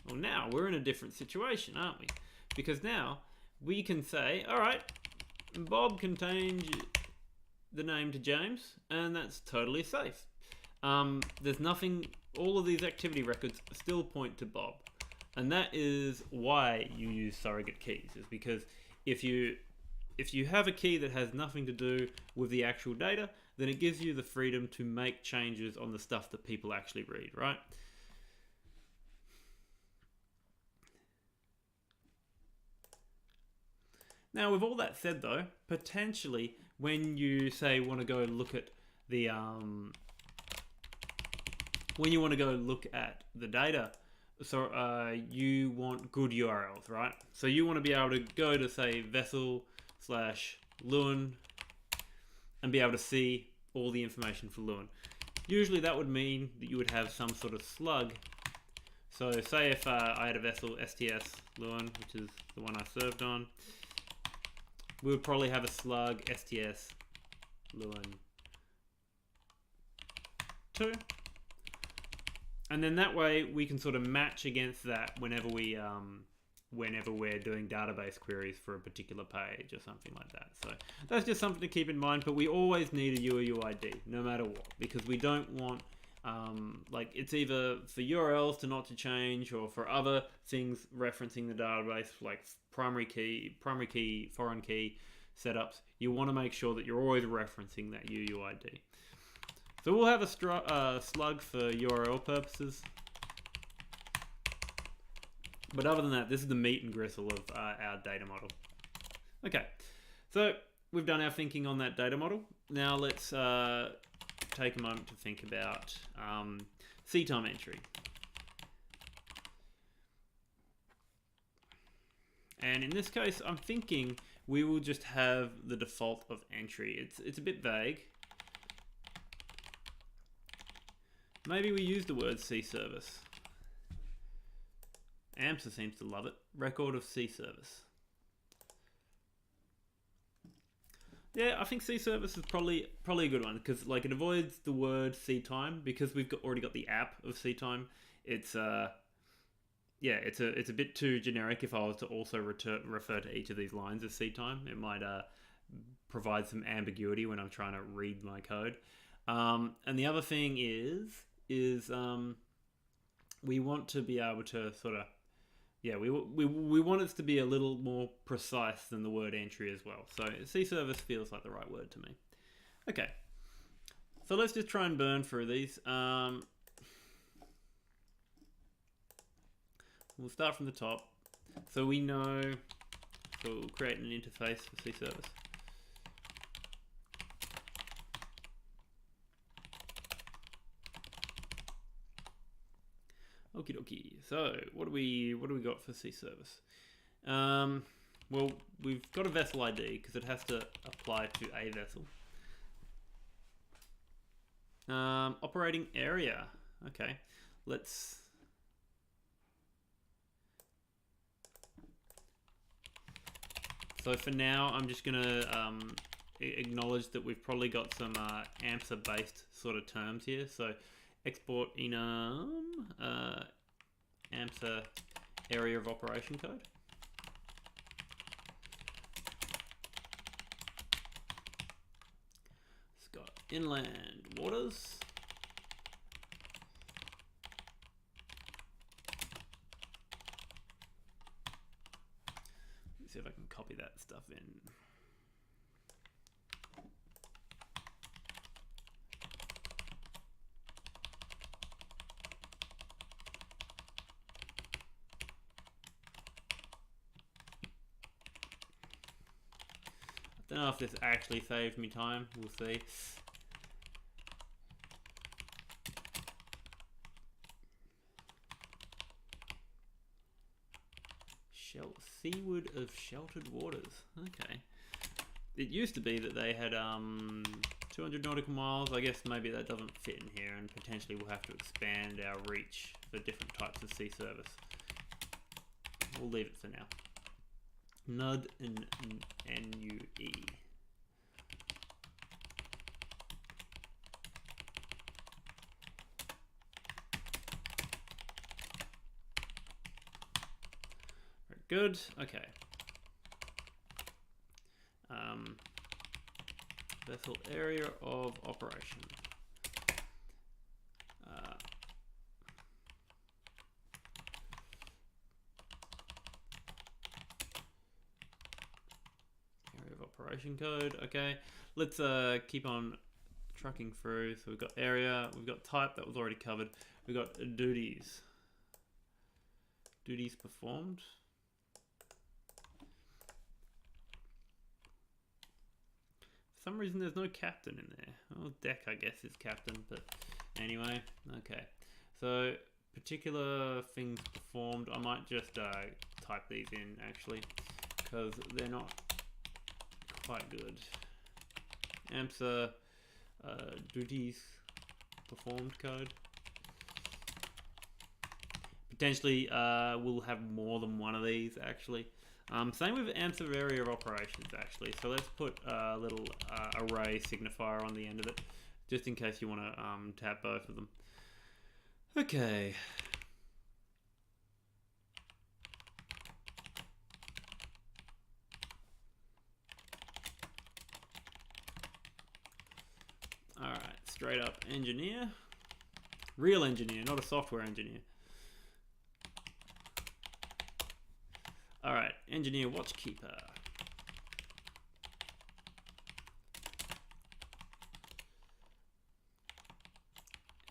Well, now we're in a different situation, aren't we? Because now we can say, all right, Bob can change the name to James, and that's totally safe. There's nothing, all of these activity records still point to Bob. And that is why you use surrogate keys, is because if you have a key that has nothing to do with the actual data, then it gives you the freedom to make changes on the stuff that people actually read, right? Now, with all that said though, potentially when you say want to go look at the when you want to go look at the data, so you want good URLs, right? So you want to be able to go to say vessel/Lewin and be able to see all the information for Lewin. Usually that would mean that you would have some sort of slug. So say if I had a vessel STS Lewin, which is the one I served on, we would probably have a slug STS Lewin 2. And then that way we can sort of match against that whenever we're doing database queries for a particular page or something like that. So that's just something to keep in mind, but we always need a UUID no matter what, because we don't want like it's either for URLs to not to change or for other things referencing the database, like primary key, foreign key setups. You want to make sure that you're always referencing that UUID. So we'll have a slug for URL purposes. But other than that, this is the meat and gristle of our data model. Okay, so we've done our thinking on that data model. Now let's take a moment to think about CTIME entry. And in this case, I'm thinking we will just have the default of entry. It's a bit vague. Maybe we use the word C service. AMSA seems to love it. Record of C service. Yeah, I think C service is probably a good one, because like it avoids the word CTIME, because we've already got the app of CTIME. It's yeah, it's a bit too generic. If I was to also refer to each of these lines as CTIME, it might provide some ambiguity when I'm trying to read my code. And the other thing is we want to be able to sort of, yeah, we want it to be a little more precise than the word entry as well. So C service feels like the right word to me. Okay, so let's just try and burn through these. We'll start from the top. So we know, so we'll create an interface for C service. Okie dokie. So what do we got for C service? Well, we've got a vessel ID because it has to apply to a vessel. Operating area. Okay, let's. So for now, I'm just gonna acknowledge that we've probably got some AMSA based sort of terms here. So export enum AMSA area of operation code. It's got inland waters. Let's see if I can copy that stuff in. Don't know if this actually saved me time. We'll see. Seaward of sheltered waters. Okay. It used to be that they had 200 nautical miles. I guess maybe that doesn't fit in here, and potentially we'll have to expand our reach for different types of sea service. We'll leave it for now. NUD and NUE. Very good. Okay. Vessel area of operation. Operation code. Okay, let's keep on trucking through. So we've got area, we've got type, that was already covered. We've got duties. Duties performed. For some reason there's no captain in there. Well, deck I guess is captain, but anyway. Okay, so particular things performed. I might just type these in actually, because they're not quite good. AMSA duties performed code. Potentially we'll have more than one of these actually. Same with AMSA area of operations actually. So let's put a little array signifier on the end of it, just in case you want to tab both of them. Okay. Alright, straight up engineer. Real engineer, not a software engineer. Alright, engineer watchkeeper.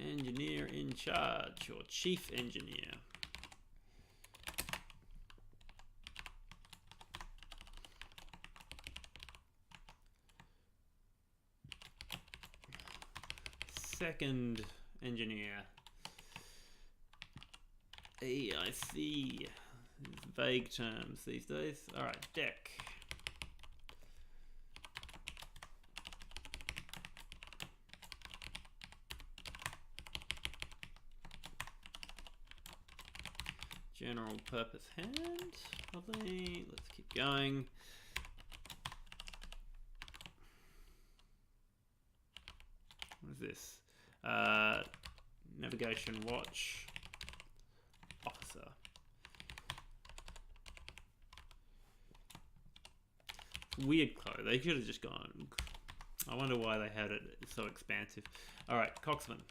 Engineer in charge, or chief engineer. Second engineer. I see. Vague terms these days. Alright, deck. General purpose hand. Lovely. Let's keep going. What is this? Navigation watch officer. Weird code. They should have just gone. I wonder why they had it so expansive. Alright, coxswain.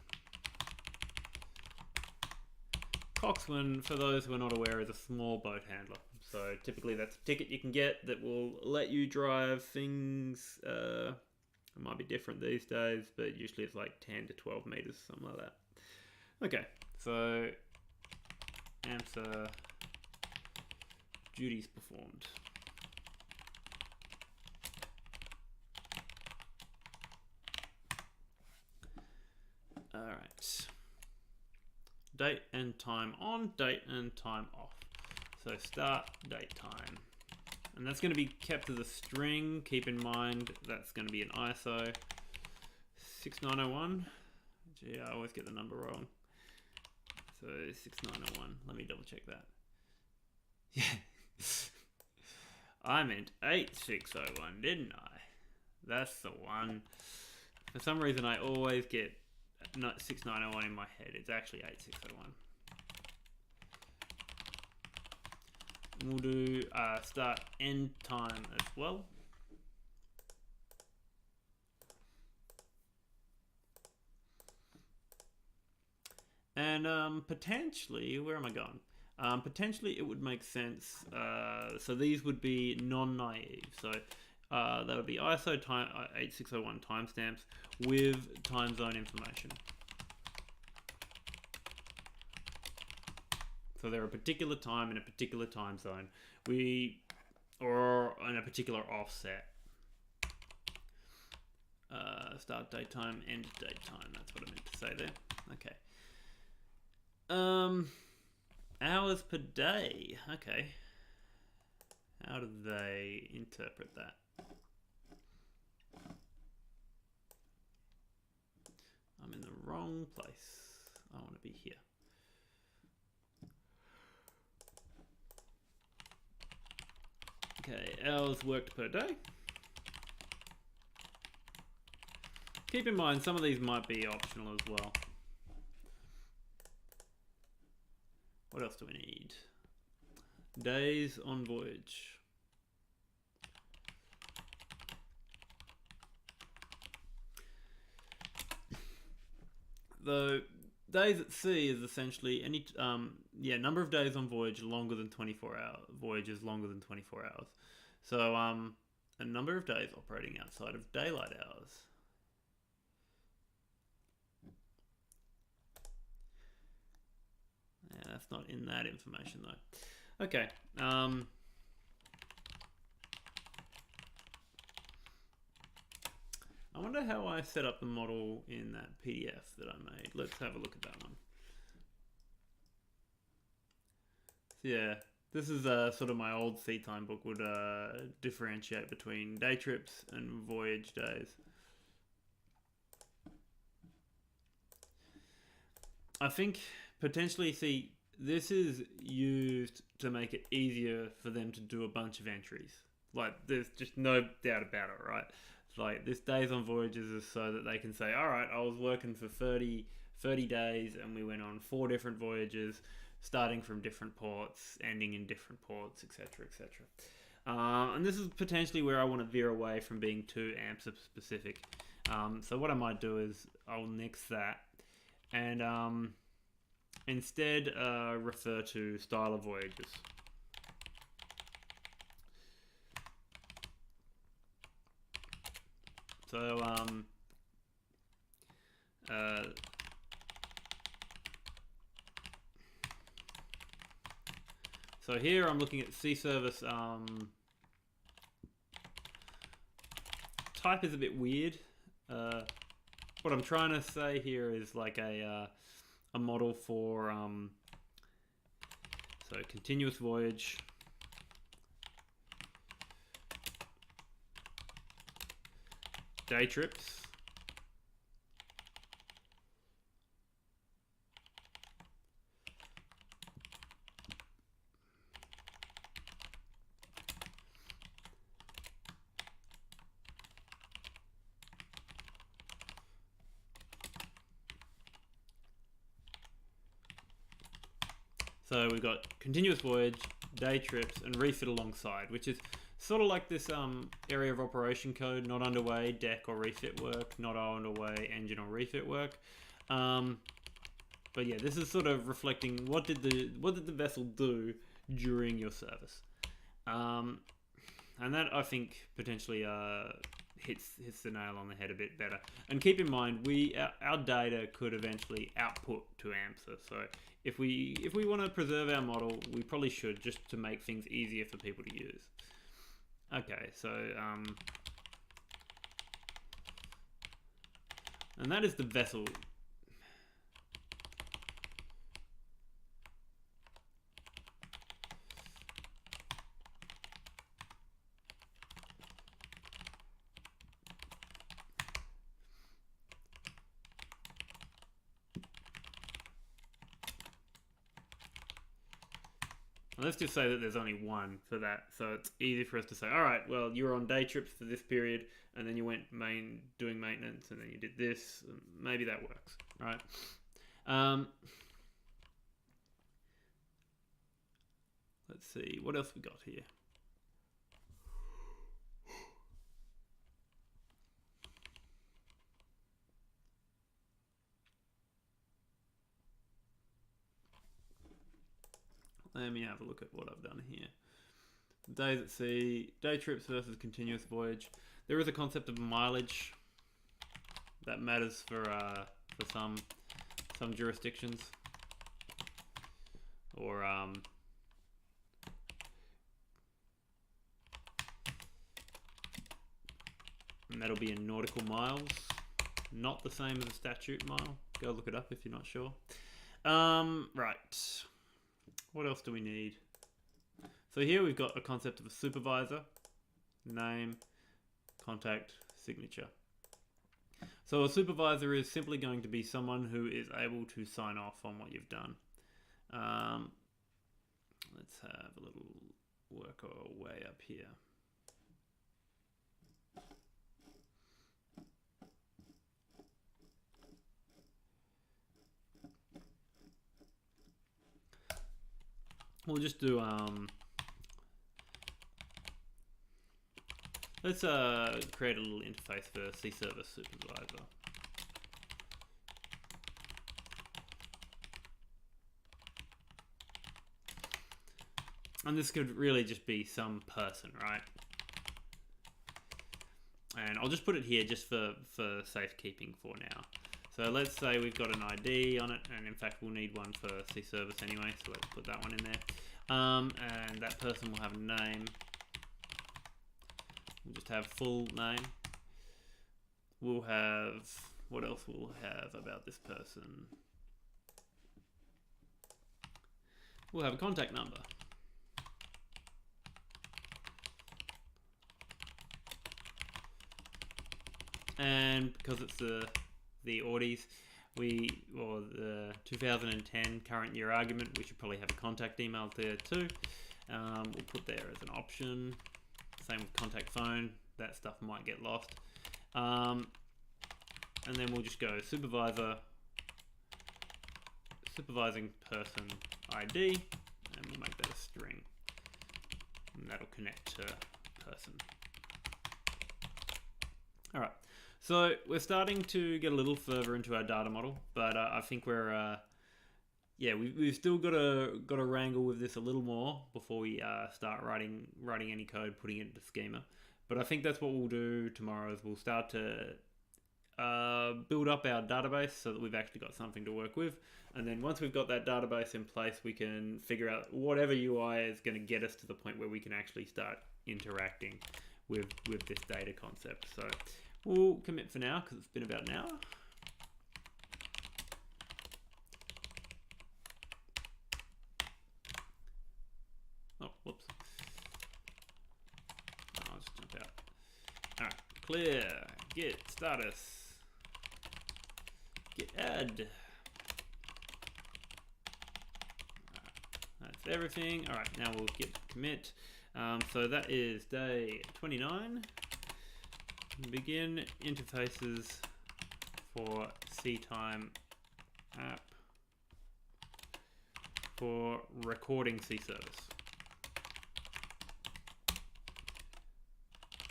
Coxswain, for those who are not aware, is a small boat handler. So typically that's a ticket you can get that will let you drive things. It might be different these days, but usually it's like 10 to 12 meters, something like that. Okay, so AMSA duties performed. Alright. Date and time on, date and time off. So start, date, time. And that's going to be kept as a string. Keep in mind that's going to be an ISO 6901. Gee, I always get the number wrong. So 6901. Let me double check that. Yeah. I meant 8601, didn't I? That's the one. For some reason I always get not 6901 in my head. It's actually 8601. We'll do start end time as well. And potentially, where am I going? Potentially, it would make sense. So these would be non-naive. So that would be ISO time 8601 timestamps with time zone information. So they're a particular time in a particular time zone, or in a particular offset. Start date time, end date time. That's what I meant to say there. Okay. Hours per day. Okay. How do they interpret that? I'm in the wrong place. I want to be here. Okay, hours worked per day. Keep in mind, some of these might be optional as well. What else do we need? Days on voyage. The days at sea is essentially any number of days on voyage longer than 24 hours. Voyages longer than 24 hours. So a number of days operating outside of daylight hours. Yeah, that's not in that information though. Okay. I wonder how I set up the model in that PDF that I made. Let's have a look at that one. So yeah, this is sort of my old sea time book would differentiate between day trips and voyage days. I think potentially, see, this is used to make it easier for them to do a bunch of entries. Like, there's just no doubt about it, right? It's like, this days on voyages is so that they can say, all right, I was working for 30 days and we went on 4 different voyages, starting from different ports, ending in different ports, etc., etc. And this is potentially where I want to veer away from being too AMSA specific. So what I might do is I'll nix that and instead refer to style of voyages. So here I'm looking at sea service. Type is a bit weird. What I'm trying to say here is like a model for so continuous voyage, day trips, so we've got continuous voyage, day trips, and refit alongside, which is sort of like this area of operation code, not underway, deck or refit work, not underway, engine or refit work. But yeah, this is sort of reflecting what did the vessel do during your service, and that I think potentially hits the nail on the head a bit better. And keep in mind, our data could eventually output to AMSA. So if we want to preserve our model, we probably should, just to make things easier for people to use. Okay, so and that is the vessel. Let's just say that there's only one for that, so it's easy for us to say, all right, well, you were on day trips for this period, and then you went doing maintenance, and then you did this. Maybe that works, right? Let's see, what else we got here? Let me have a look at what I've done here. Days at sea, day trips versus continuous voyage. There is a concept of mileage that matters for some jurisdictions, or and that'll be in nautical miles, not the same as a statute mile. Go look it up if you're not sure. Right. What else do we need? So here we've got a concept of a supervisor, name, contact, signature. So a supervisor is simply going to be someone who is able to sign off on what you've done. Let's have a little work our way up here. We'll just do let's create a little interface for Sea Service Supervisor. And this could really just be some person, right? And I'll just put it here just for safekeeping for now. So let's say we've got an ID on it, and in fact we'll need one for Sea Service anyway, so let's put that one in there. And that person will have a name. We'll just have full name. We'll have, what else we'll have about this person? We'll have a contact number. And because it's the Audis, or the 2010 current year argument, we should probably have a contact email there too. We'll put there as an option. Same with contact phone. That stuff might get lost. And then we'll just go supervisor, supervising person ID, and we'll make that a string. And that'll connect to person. All right. So we're starting to get a little further into our data model, but I think we're, we've still got to wrangle with this a little more before we start writing any code, putting it into Schema. But I think that's what we'll do tomorrow. Is we'll start to build up our database so that we've actually got something to work with, and then once we've got that database in place, we can figure out whatever UI is going to get us to the point where we can actually start interacting with this data concept. So we'll commit for now because it's been about an hour. Oh, whoops. I'll just jump out. All right, clear, git status, git add. That's everything. All right, now we'll git commit. So that is day 29. Begin interfaces for CTime app for recording Sea Service.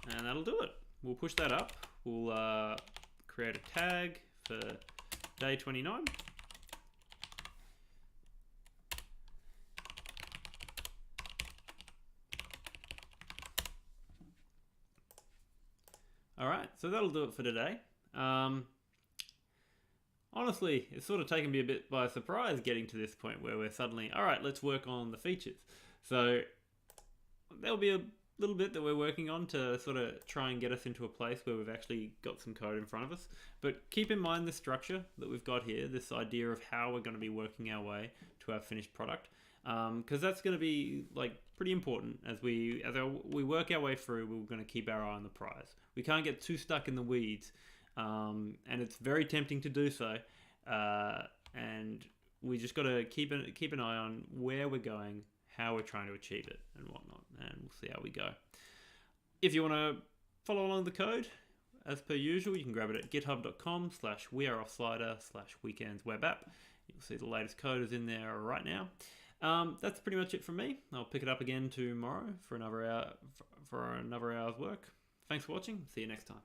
And that'll do it. We'll push that up. We'll create a tag for day 29. Alright, so that'll do it for today. Honestly, it's sort of taken me a bit by surprise getting to this point where we're suddenly, alright, let's work on the features. So there'll be a little bit that we're working on to sort of try and get us into a place where we've actually got some code in front of us. But keep in mind the structure that we've got here, this idea of how we're going to be working our way to our finished product. Because that's going to be like pretty important as we work our way through. We're going to keep our eye on the prize. We can't get too stuck in the weeds, and it's very tempting to do so. And we just got to keep an eye on where we're going, how we're trying to achieve it, and whatnot. And we'll see how we go. If you want to follow along the code, as per usual, you can grab it at github.com/weareoffslider/weekendswebapp. You'll see the latest code is in there right now. That's pretty much it from me. I'll pick it up again tomorrow for another hour for another hour's work. Thanks for watching. See you next time.